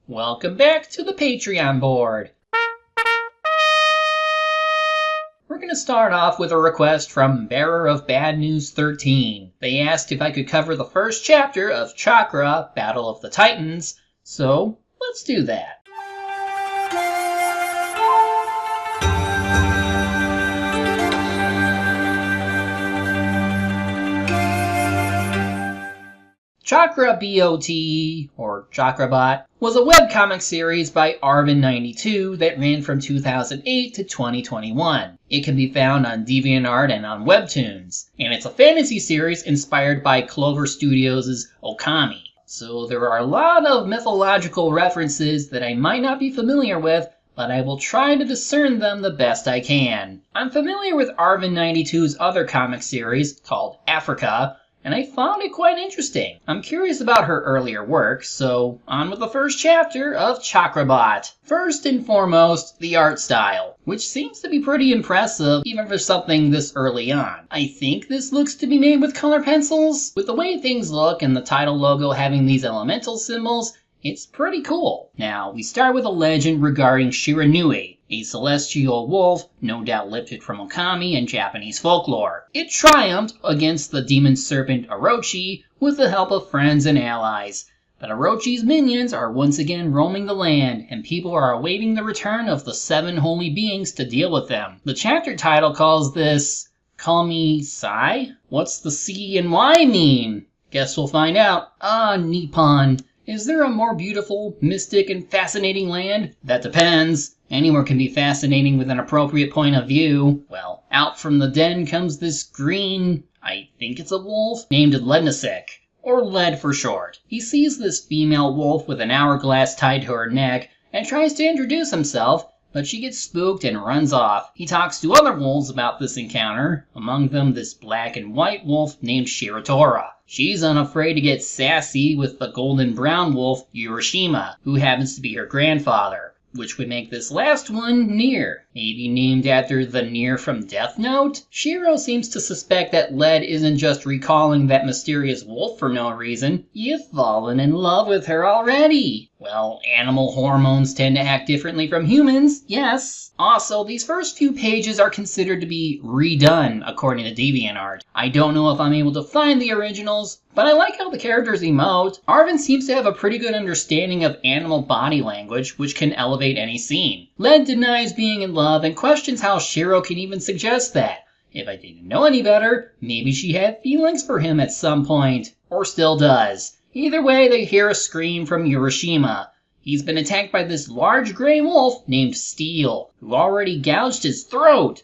Welcome back to the Patreon board. We're going to start off with a request from Bearer of Bad News 13. They asked if I could cover the first chapter of Chakra, Battle of the Titans, so let's do that. Chakra BOT, or Chakrabot, was a webcomic series by Arvin92 that ran from 2008 to 2021. It can be found on DeviantArt and on Webtoons, and it's a fantasy series inspired by Clover Studios' Okami. So there are a lot of mythological references that I might not be familiar with, but I will try to discern them the best I can. I'm familiar with Arvin92's other comic series, called Africa, and I found it quite interesting. I'm curious about her earlier work, so on with the first chapter of Chakrabot. First and foremost, the art style, which seems to be pretty impressive even for something this early on. I think this looks to be made with color pencils. With the way things look and the title logo having these elemental symbols, it's pretty cool. Now, we start with a legend regarding Shiranui, a celestial wolf, no doubt lifted from Okami and Japanese folklore. It triumphed against the demon serpent Orochi with the help of friends and allies. But Orochi's minions are once again roaming the land, and people are awaiting the return of the 7 holy beings to deal with them. The chapter title calls this Kami Sai? What's the C and Y mean? Guess we'll find out. Ah, Nippon. Is there a more beautiful, mystic, and fascinating land? That depends. Anywhere can be fascinating with an appropriate point of view. Well, out from the den comes this green, I think it's a wolf, named Lednisek, or Led for short. He sees this female wolf with an hourglass tied to her neck and tries to introduce himself, but she gets spooked and runs off. He talks to other wolves about this encounter, among them this black and white wolf named Shiratora. She's unafraid to get sassy with the golden brown wolf, Urashima, who happens to be her grandfather, which would make this last one Nier, maybe named after the Nier from Death Note? Shiro seems to suspect that Led isn't just recalling that mysterious wolf for no reason. You've fallen in love with her already. Well, animal hormones tend to act differently from humans, yes. Also, these first few pages are considered to be redone, according to DeviantArt. I don't know if I'm able to find the originals, but I like how the characters emote. Arvin seems to have a pretty good understanding of animal body language, which can elevate any scene. Led denies being in love and questions how Shiro can even suggest that. If I didn't know any better, maybe she had feelings for him at some point, or still does. Either way, they hear a scream from Urashima. He's been attacked by this large gray wolf named Steel, who already gouged his throat.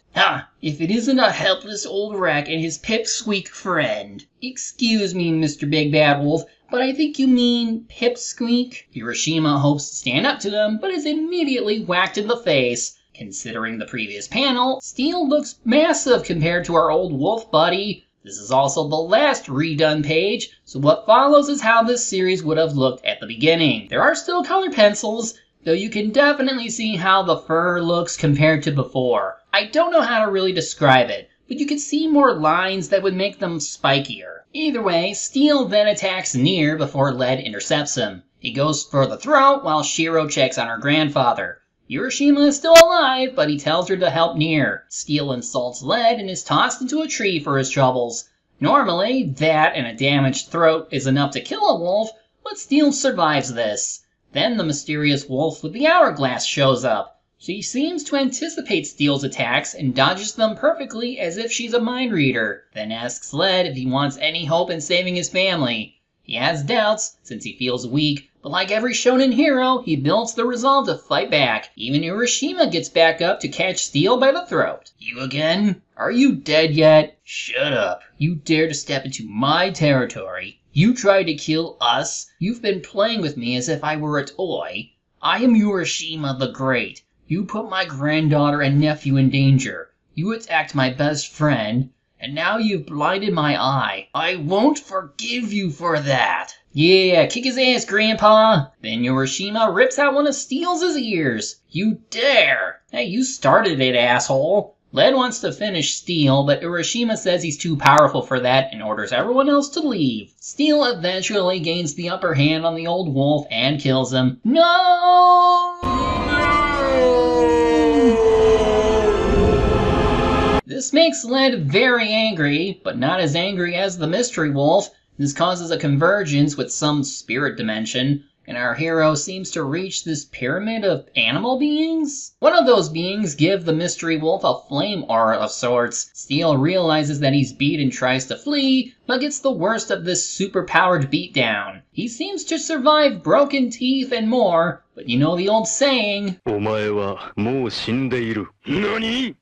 If it isn't a helpless old wreck and his pipsqueak friend. Excuse me, Mr. Big Bad Wolf, but I think you mean pipsqueak. Urashima hopes to stand up to him, but is immediately whacked in the face. Considering the previous panel, Steel looks massive compared to our old wolf buddy. This is also the last redone page, so what follows is how this series would have looked at the beginning. There are still color pencils, though you can definitely see how the fur looks compared to before. I don't know how to really describe it, but you can see more lines that would make them spikier. Either way, Steel then attacks Nier before Led intercepts him. He goes for the throat while Shiro checks on her grandfather. Urashima is still alive, but he tells her to help Nier. Steel insults Led and is tossed into a tree for his troubles. Normally, that and a damaged throat is enough to kill a wolf, but Steel survives this. Then the mysterious wolf with the hourglass shows up. She seems to anticipate Steel's attacks and dodges them perfectly as if she's a mind reader, then asks Led if he wants any hope in saving his family. He has doubts, since he feels weak, but like every shonen hero, he builds the resolve to fight back. Even Urashima gets back up to catch Steel by the throat. You again? Are you dead yet? Shut up. You dare to step into my territory. You tried to kill us. You've been playing with me as if I were a toy. I am Urashima the Great. You put my granddaughter and nephew in danger. You attacked my best friend. And now you've blinded my eye. I won't forgive you for that. Yeah, kick his ass, Grandpa. Then Urashima rips out one of Steel's ears. You dare. Hey, you started it, asshole. Led wants to finish Steel, but Urashima says he's too powerful for that and orders everyone else to leave. Steel eventually gains the upper hand on the old wolf and kills him. No! This makes Led very angry, but not as angry as the Mystery Wolf. This causes a convergence with some spirit dimension, and our hero seems to reach this pyramid of animal beings. One of those beings give the Mystery Wolf a flame aura of sorts. Steel realizes that he's beat and tries to flee, but gets the worst of this super-powered beatdown. He seems to survive broken teeth and more, but you know the old saying, "Omae wa mou shindeiru." Nani?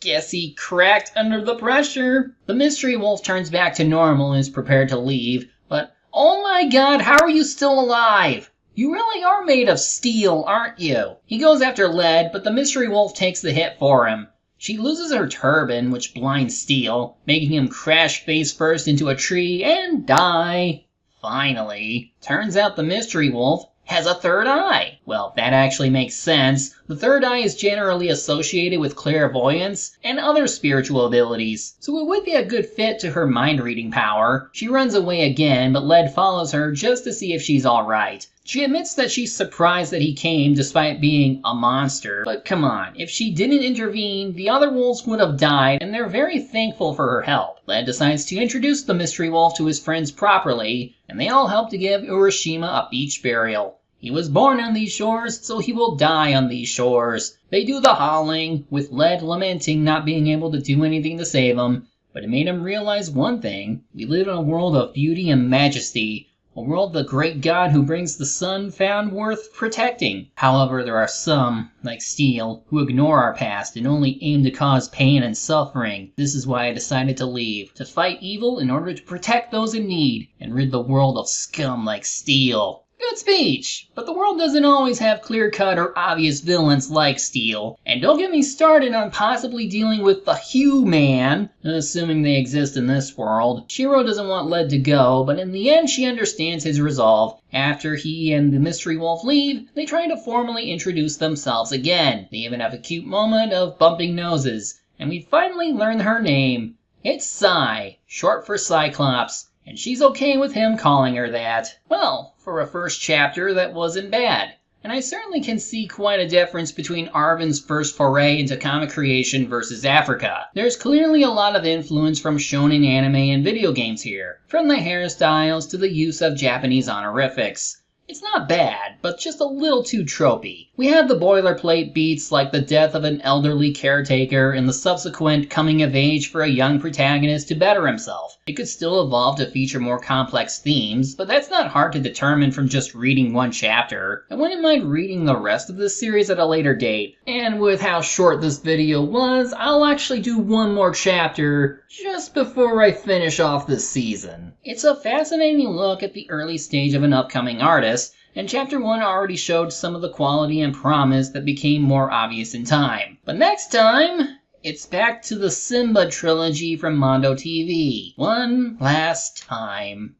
Guess he cracked under the pressure. The Mystery Wolf turns back to normal and is prepared to leave, but oh my god, how are you still alive? You really are made of steel, aren't you? He goes after Led, but the Mystery Wolf takes the hit for him. She loses her turban, which blinds Steel, making him crash face first into a tree and die. Finally, turns out the Mystery Wolf has a third eye. Well, that actually makes sense. The third eye is generally associated with clairvoyance and other spiritual abilities, so it would be a good fit to her mind-reading power. She runs away again, but Led follows her just to see if she's alright. She admits that she's surprised that he came despite being a monster, but come on, if she didn't intervene, the other wolves would have died, and they're very thankful for her help. Led decides to introduce the Mystery Wolf to his friends properly, and they all help to give Urashima a beach burial. He was born on these shores, so he will die on these shores. They do the howling, with Led lamenting not being able to do anything to save him, but it made him realize one thing. We live in a world of beauty and majesty, a world the great god who brings the sun found worth protecting. However, there are some, like Steel, who ignore our past and only aim to cause pain and suffering. This is why I decided to leave, to fight evil in order to protect those in need, and rid the world of scum like Steel. Good speech, but the world doesn't always have clear-cut or obvious villains like Steel. And don't get me started on possibly dealing with the Hugh-Man, assuming they exist in this world. Shiro doesn't want Led to go, but in the end she understands his resolve. After he and the Mystery Wolf leave, they try to formally introduce themselves again. They even have a cute moment of bumping noses. And we finally learn her name. It's Psy, short for Cyclops. And she's okay with him calling her that. Well, for a first chapter, that wasn't bad. And I certainly can see quite a difference between Arvin's first foray into comic creation versus Africa. There's clearly a lot of influence from shonen anime and video games here, from the hairstyles to the use of Japanese honorifics. It's not bad, but just a little too tropey. We have the boilerplate beats like the death of an elderly caretaker and the subsequent coming of age for a young protagonist to better himself. It could still evolve to feature more complex themes, but that's not hard to determine from just reading one chapter. I wouldn't mind reading the rest of this series at a later date. And with how short this video was, I'll actually do one more chapter just before I finish off this season. It's a fascinating look at the early stage of an upcoming artist, and Chapter 1 already showed some of the quality and promise that became more obvious in time. But next time, it's back to the Simba trilogy from Mondo TV. One last time.